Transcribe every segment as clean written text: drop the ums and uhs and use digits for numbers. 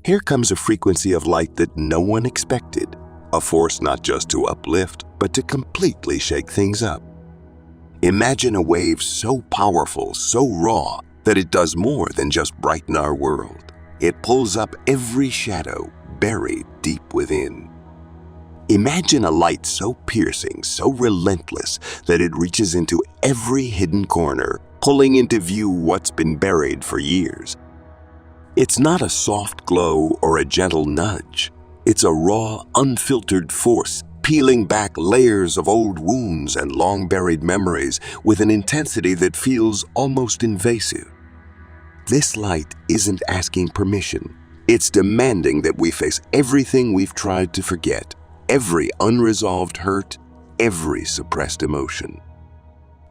Here comes a frequency of light that no one expected, a force not just to uplift, but to completely shake things up. Imagine a wave so powerful, so raw, that it does more than just brighten our world. It pulls up every shadow buried deep within. Imagine a light so piercing, so relentless, that it reaches into every hidden corner, pulling into view what's been buried for years. It's not a soft glow or a gentle nudge. It's a raw, unfiltered force, peeling back layers of old wounds and long-buried memories with an intensity that feels almost invasive. This light isn't asking permission. It's demanding that we face everything we've tried to forget, every unresolved hurt, every suppressed emotion.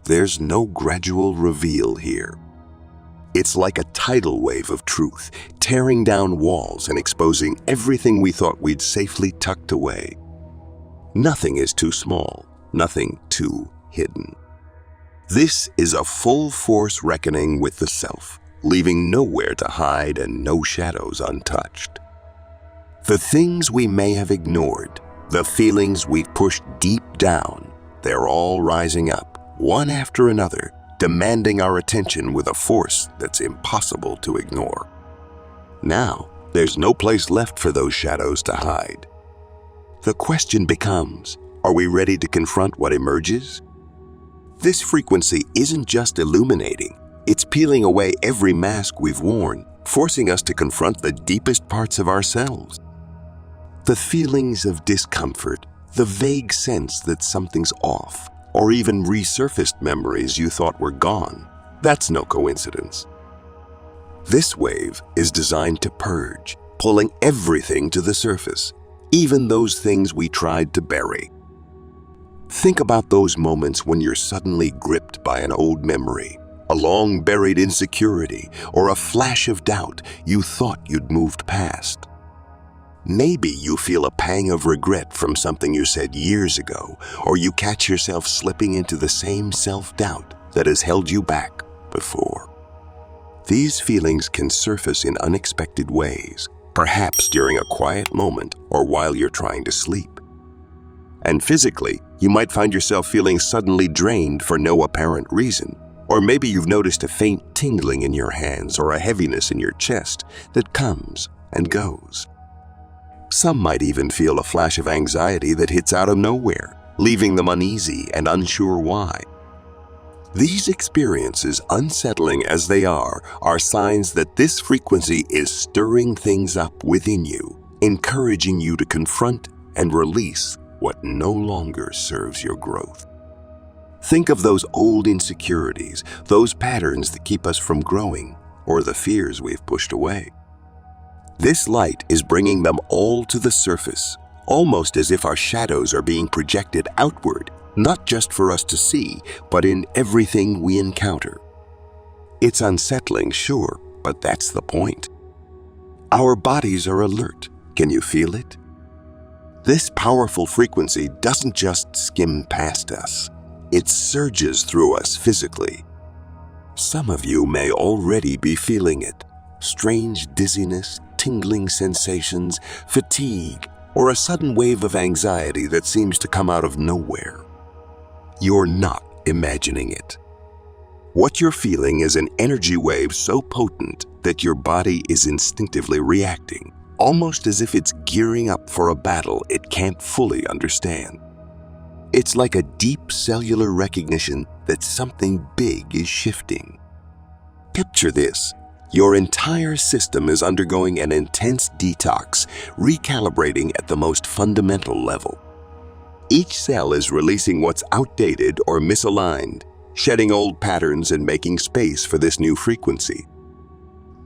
There's no gradual reveal here. It's like a tidal wave of truth, tearing down walls and exposing everything we thought we'd safely tucked away. Nothing is too small, nothing too hidden. This is a full-force reckoning with the self, leaving nowhere to hide and no shadows untouched. The things we may have ignored, the feelings we've pushed deep down, they're all rising up, one after another, demanding our attention with a force that's impossible to ignore. Now, there's no place left for those shadows to hide. The question becomes, are we ready to confront what emerges? This frequency isn't just illuminating, it's peeling away every mask we've worn, forcing us to confront the deepest parts of ourselves. The feelings of discomfort, the vague sense that something's off, or even resurfaced memories you thought were gone, that's no coincidence. This wave is designed to purge, pulling everything to the surface, even those things we tried to bury. Think about those moments when you're suddenly gripped by an old memory, a long-buried insecurity, or a flash of doubt you thought you'd moved past. Maybe you feel a pang of regret from something you said years ago, or you catch yourself slipping into the same self-doubt that has held you back before. These feelings can surface in unexpected ways, perhaps during a quiet moment or while you're trying to sleep. And physically, you might find yourself feeling suddenly drained for no apparent reason, or maybe you've noticed a faint tingling in your hands or a heaviness in your chest that comes and goes. Some might even feel a flash of anxiety that hits out of nowhere, leaving them uneasy and unsure why. These experiences, unsettling as they are signs that this frequency is stirring things up within you, encouraging you to confront and release what no longer serves your growth. Think of those old insecurities, those patterns that keep us from growing, or the fears we've pushed away. This light is bringing them all to the surface, almost as if our shadows are being projected outward, not just for us to see, but in everything we encounter. It's unsettling, sure, but that's the point. Our bodies are alert. Can you feel it? This powerful frequency doesn't just skim past us. It surges through us physically. Some of you may already be feeling it. Strange dizziness, tingling sensations, fatigue, or a sudden wave of anxiety that seems to come out of nowhere. You're not imagining it. What you're feeling is an energy wave so potent that your body is instinctively reacting, almost as if it's gearing up for a battle it can't fully understand. It's like a deep cellular recognition that something big is shifting. Picture this. Your entire system is undergoing an intense detox, recalibrating at the most fundamental level. Each cell is releasing what's outdated or misaligned, shedding old patterns and making space for this new frequency.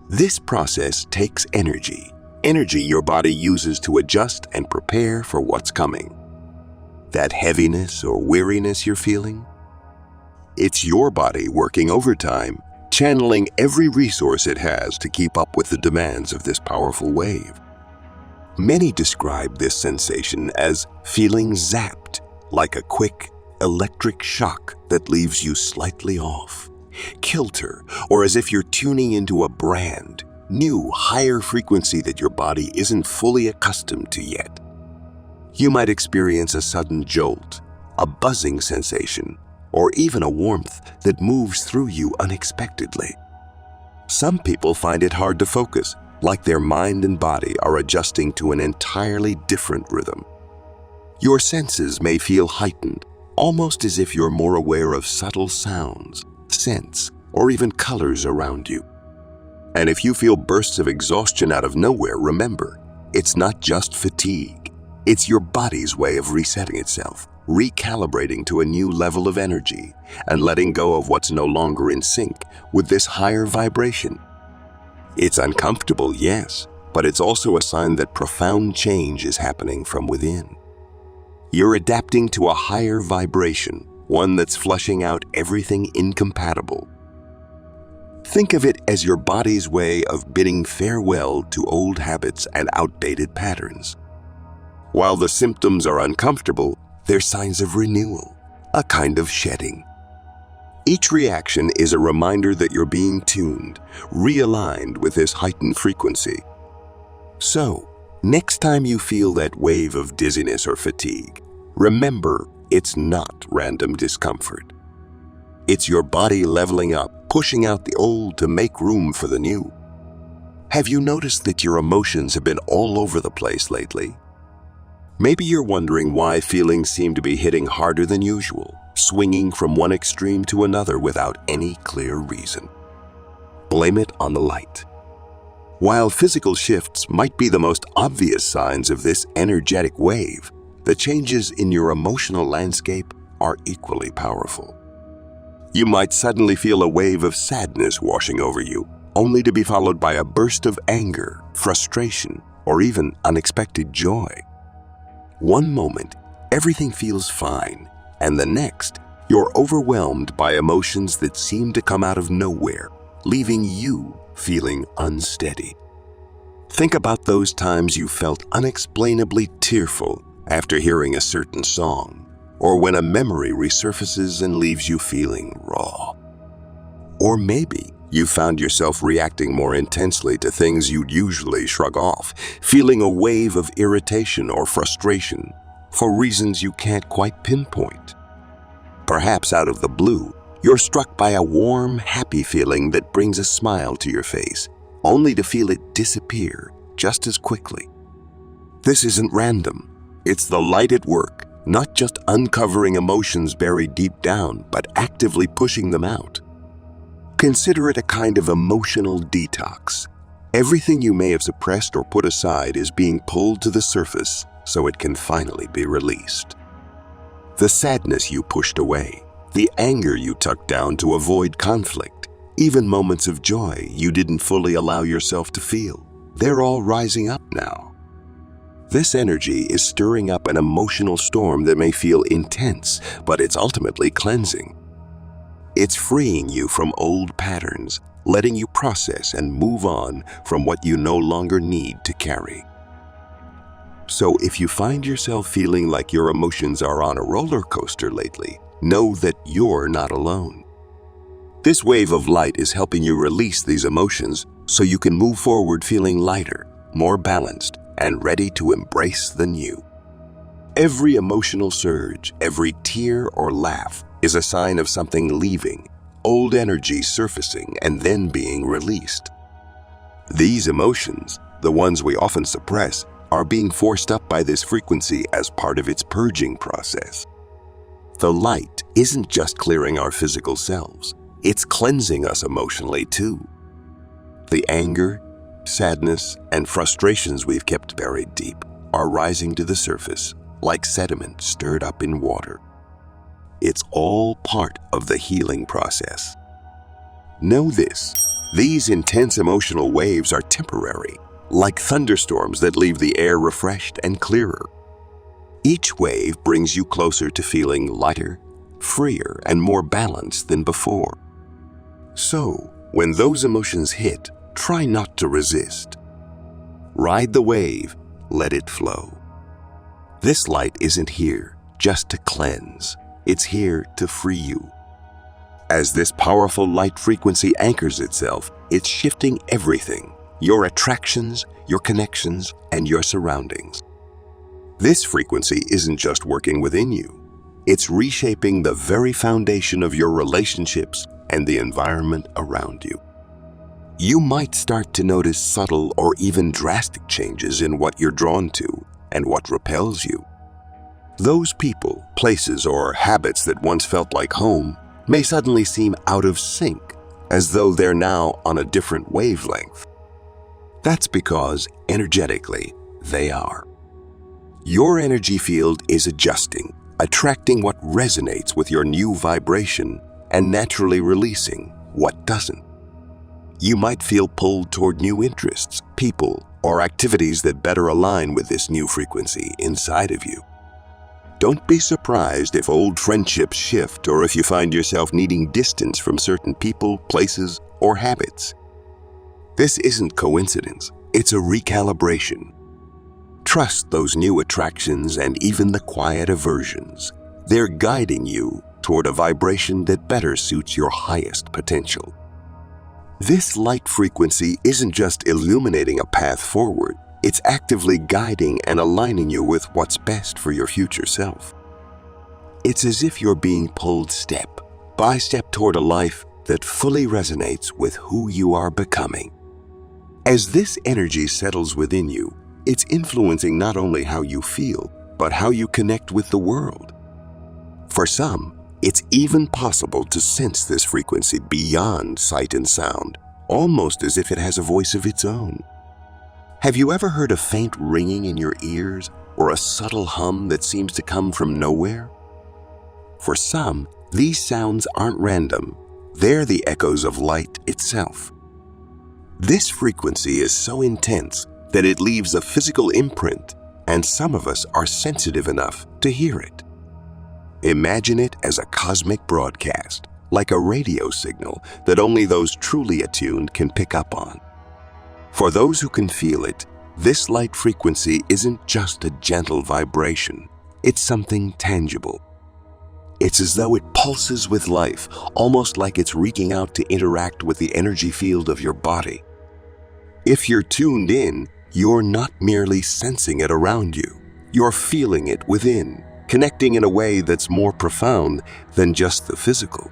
This process takes energy your body uses to adjust and prepare for what's coming. That heaviness or weariness you're feeling? It's your body working overtime, channeling every resource it has to keep up with the demands of this powerful wave. Many describe this sensation as feeling zapped, like a quick electric shock that leaves you slightly off, kilter, or as if you're tuning into a brand new, higher frequency that your body isn't fully accustomed to yet. You might experience a sudden jolt, a buzzing sensation, or even a warmth that moves through you unexpectedly. Some people find it hard to focus, like their mind and body are adjusting to an entirely different rhythm. Your senses may feel heightened, almost as if you're more aware of subtle sounds, scents, or even colors around you. And if you feel bursts of exhaustion out of nowhere, remember, it's not just fatigue. It's your body's way of resetting itself, recalibrating to a new level of energy, and letting go of what's no longer in sync with this higher vibration. It's uncomfortable, yes, but it's also a sign that profound change is happening from within. You're adapting to a higher vibration, one that's flushing out everything incompatible. Think of it as your body's way of bidding farewell to old habits and outdated patterns. While the symptoms are uncomfortable, they're signs of renewal, a kind of shedding. Each reaction is a reminder that you're being tuned, realigned with this heightened frequency. So, next time you feel that wave of dizziness or fatigue, remember it's not random discomfort. It's your body leveling up, pushing out the old to make room for the new. Have you noticed that your emotions have been all over the place lately? Maybe you're wondering why feelings seem to be hitting harder than usual, swinging from one extreme to another without any clear reason. Blame it on the light. While physical shifts might be the most obvious signs of this energetic wave, the changes in your emotional landscape are equally powerful. You might suddenly feel a wave of sadness washing over you, only to be followed by a burst of anger, frustration, or even unexpected joy. One moment, everything feels fine, and the next, you're overwhelmed by emotions that seem to come out of nowhere, leaving you feeling unsteady. Think about those times you felt unexplainably tearful after hearing a certain song, or when a memory resurfaces and leaves you feeling raw. Or maybe you found yourself reacting more intensely to things you'd usually shrug off, feeling a wave of irritation or frustration for reasons you can't quite pinpoint. Perhaps out of the blue, you're struck by a warm, happy feeling that brings a smile to your face, only to feel it disappear just as quickly. This isn't random. It's the light at work, not just uncovering emotions buried deep down, but actively pushing them out. Consider it a kind of emotional detox. Everything you may have suppressed or put aside is being pulled to the surface so it can finally be released. The sadness you pushed away, the anger you tucked down to avoid conflict, even moments of joy you didn't fully allow yourself to feel, they're all rising up now. This energy is stirring up an emotional storm that may feel intense, but it's ultimately cleansing. It's freeing you from old patterns, letting you process and move on from what you no longer need to carry. So if you find yourself feeling like your emotions are on a roller coaster lately, know that you're not alone. This wave of light is helping you release these emotions so you can move forward feeling lighter, more balanced, and ready to embrace the new. Every emotional surge, every tear or laugh is a sign of something leaving, old energy surfacing and then being released. These emotions, the ones we often suppress, are being forced up by this frequency as part of its purging process. The light isn't just clearing our physical selves, it's cleansing us emotionally too. The anger, sadness, and frustrations we've kept buried deep are rising to the surface like sediment stirred up in water. It's all part of the healing process. Know this, these intense emotional waves are temporary, like thunderstorms that leave the air refreshed and clearer. Each wave brings you closer to feeling lighter, freer, and more balanced than before. So, when those emotions hit, try not to resist. Ride the wave, let it flow. This light isn't here just to cleanse, it's here to free you. As this powerful light frequency anchors itself, it's shifting everything, your attractions, your connections, and your surroundings. This frequency isn't just working within you. It's reshaping the very foundation of your relationships and the environment around you. You might start to notice subtle or even drastic changes in what you're drawn to and what repels you. Those people, places, or habits that once felt like home may suddenly seem out of sync, as though they're now on a different wavelength. That's because, energetically, they are. Your energy field is adjusting, attracting what resonates with your new vibration and naturally releasing what doesn't. You might feel pulled toward new interests, people, or activities that better align with this new frequency inside of you. Don't be surprised if old friendships shift or if you find yourself needing distance from certain people, places, or habits. This isn't coincidence, it's a recalibration. Trust those new attractions and even the quiet aversions. They're guiding you toward a vibration that better suits your highest potential. This light frequency isn't just illuminating a path forward, it's actively guiding and aligning you with what's best for your future self. It's as if you're being pulled step by step toward a life that fully resonates with who you are becoming. As this energy settles within you, it's influencing not only how you feel, but how you connect with the world. For some, it's even possible to sense this frequency beyond sight and sound, almost as if it has a voice of its own. Have you ever heard a faint ringing in your ears or a subtle hum that seems to come from nowhere? For some, these sounds aren't random. They're the echoes of light itself. This frequency is so intense that it leaves a physical imprint, and some of us are sensitive enough to hear it. Imagine it as a cosmic broadcast, like a radio signal that only those truly attuned can pick up on. For those who can feel it, this light frequency isn't just a gentle vibration, it's something tangible. It's as though it pulses with life, almost like it's reaching out to interact with the energy field of your body. If you're tuned in, you're not merely sensing it around you, you're feeling it within, connecting in a way that's more profound than just the physical.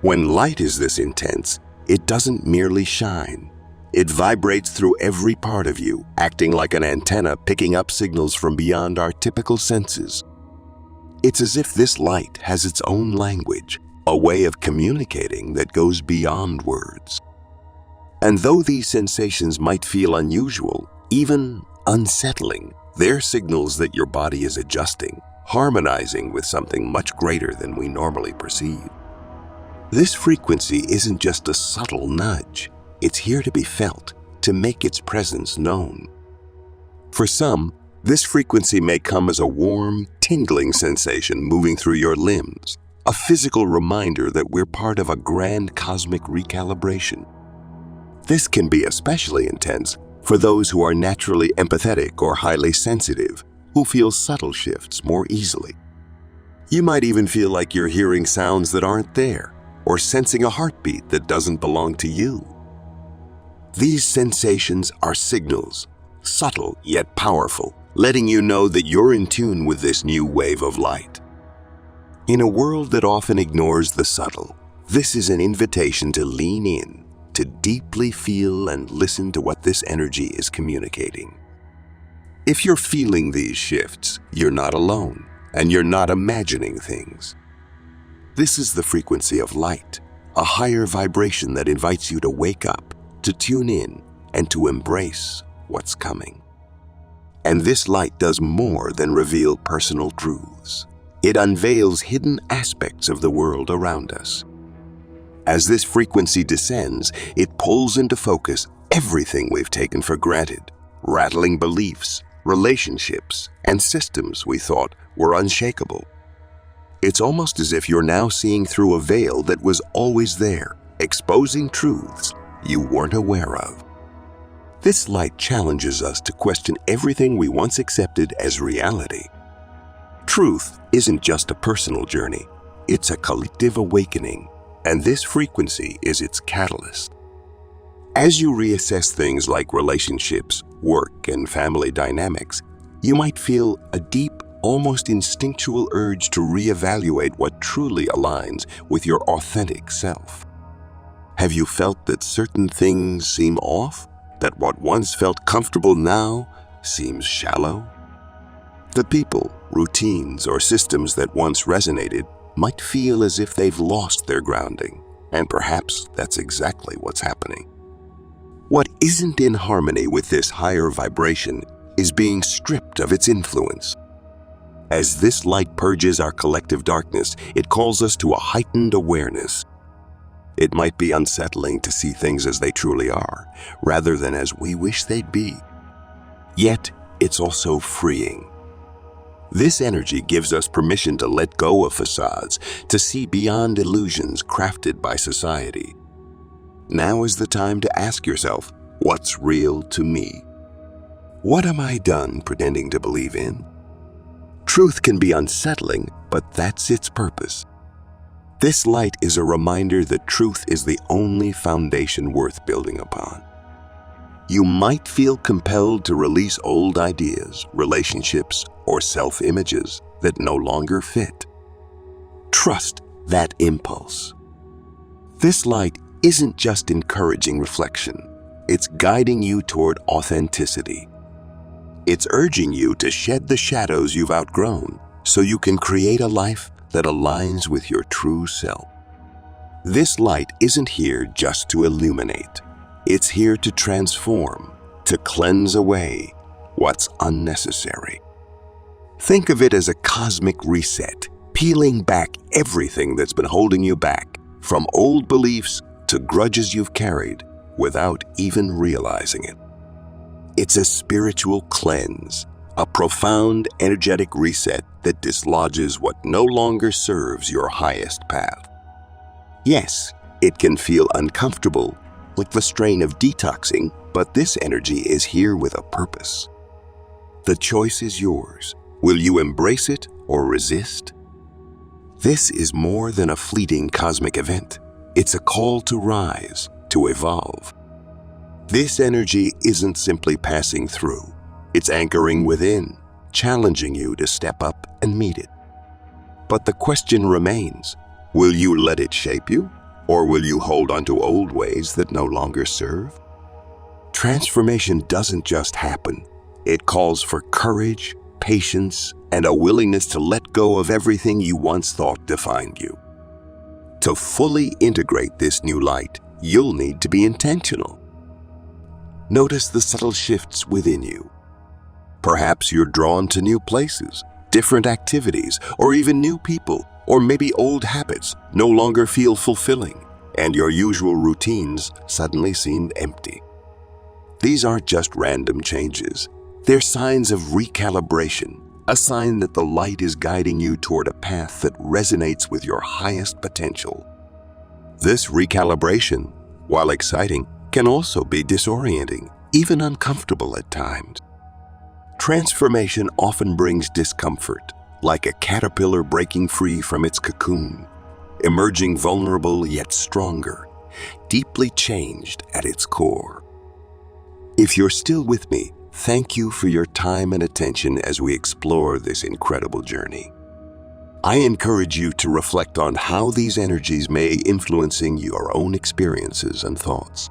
When light is this intense, it doesn't merely shine. It vibrates through every part of you, acting like an antenna picking up signals from beyond our typical senses. It's as if this light has its own language, a way of communicating that goes beyond words. And though these sensations might feel unusual, even unsettling, they're signals that your body is adjusting, harmonizing with something much greater than we normally perceive. This frequency isn't just a subtle nudge. It's here to be felt, to make its presence known. For some, this frequency may come as a warm, tingling sensation moving through your limbs, a physical reminder that we're part of a grand cosmic recalibration. This can be especially intense for those who are naturally empathetic or highly sensitive, who feel subtle shifts more easily. You might even feel like you're hearing sounds that aren't there, or sensing a heartbeat that doesn't belong to you. These sensations are signals, subtle yet powerful, letting you know that you're in tune with this new wave of light. In a world that often ignores the subtle, this is an invitation to lean in, to deeply feel and listen to what this energy is communicating. If you're feeling these shifts, you're not alone, and you're not imagining things. This is the frequency of light, a higher vibration that invites you to wake up, to tune in, and to embrace what's coming. And this light does more than reveal personal truths. It unveils hidden aspects of the world around us. As this frequency descends, it pulls into focus everything we've taken for granted, rattling beliefs, relationships, and systems we thought were unshakable. It's almost as if you're now seeing through a veil that was always there, exposing truths you weren't aware of. This light challenges us to question everything we once accepted as reality. Truth isn't just a personal journey, it's a collective awakening, and this frequency is its catalyst. As you reassess things like relationships, work, and family dynamics, you might feel a deep, almost instinctual urge to reevaluate what truly aligns with your authentic self. Have you felt that certain things seem off? That what once felt comfortable now seems shallow? The people, routines, or systems that once resonated might feel as if they've lost their grounding, and perhaps that's exactly what's happening. What isn't in harmony with this higher vibration is being stripped of its influence. As this light purges our collective darkness, it calls us to a heightened awareness. It might be unsettling to see things as they truly are, rather than as we wish they'd be. Yet, it's also freeing. This energy gives us permission to let go of facades, to see beyond illusions crafted by society. Now is the time to ask yourself, what's real to me? What am I done pretending to believe in? Truth can be unsettling, but that's its purpose. This light is a reminder that truth is the only foundation worth building upon. You might feel compelled to release old ideas, relationships, or self-images that no longer fit. Trust that impulse. This light isn't just encouraging reflection, it's guiding you toward authenticity. It's urging you to shed the shadows you've outgrown so you can create a life that aligns with your true self. This light isn't here just to illuminate. It's here to transform, to cleanse away what's unnecessary. Think of it as a cosmic reset, peeling back everything that's been holding you back, from old beliefs to grudges you've carried without even realizing it. It's a spiritual cleanse, a profound energetic reset that dislodges what no longer serves your highest path. Yes, it can feel uncomfortable, like the strain of detoxing, but this energy is here with a purpose. The choice is yours. Will you embrace it or resist? This is more than a fleeting cosmic event. It's a call to rise, to evolve. This energy isn't simply passing through. It's anchoring within, challenging you to step up and meet it. But the question remains, will you let it shape you, or will you hold on to old ways that no longer serve? Transformation doesn't just happen. It calls for courage, patience, and a willingness to let go of everything you once thought defined you. To fully integrate this new light, you'll need to be intentional. Notice the subtle shifts within you. Perhaps you're drawn to new places, different activities, or even new people, or maybe old habits no longer feel fulfilling, and your usual routines suddenly seem empty. These aren't just random changes. They're signs of recalibration, a sign that the light is guiding you toward a path that resonates with your highest potential. This recalibration, while exciting, can also be disorienting, even uncomfortable at times. Transformation often brings discomfort, like a caterpillar breaking free from its cocoon, emerging vulnerable yet stronger, deeply changed at its core. If you're still with me, thank you for your time and attention as we explore this incredible journey. I encourage you to reflect on how these energies may be influencing your own experiences and thoughts.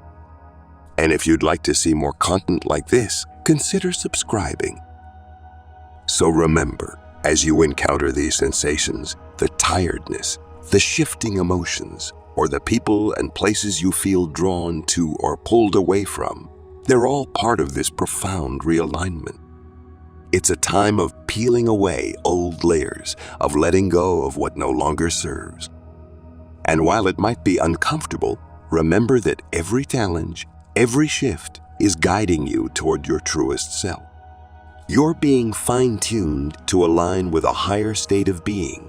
And if you'd like to see more content like this, consider subscribing. So remember, as you encounter these sensations, the tiredness, the shifting emotions, or the people and places you feel drawn to or pulled away from, they're all part of this profound realignment. It's a time of peeling away old layers, of letting go of what no longer serves. And while it might be uncomfortable, remember that every challenge, every shift is guiding you toward your truest self. You're being fine-tuned to align with a higher state of being,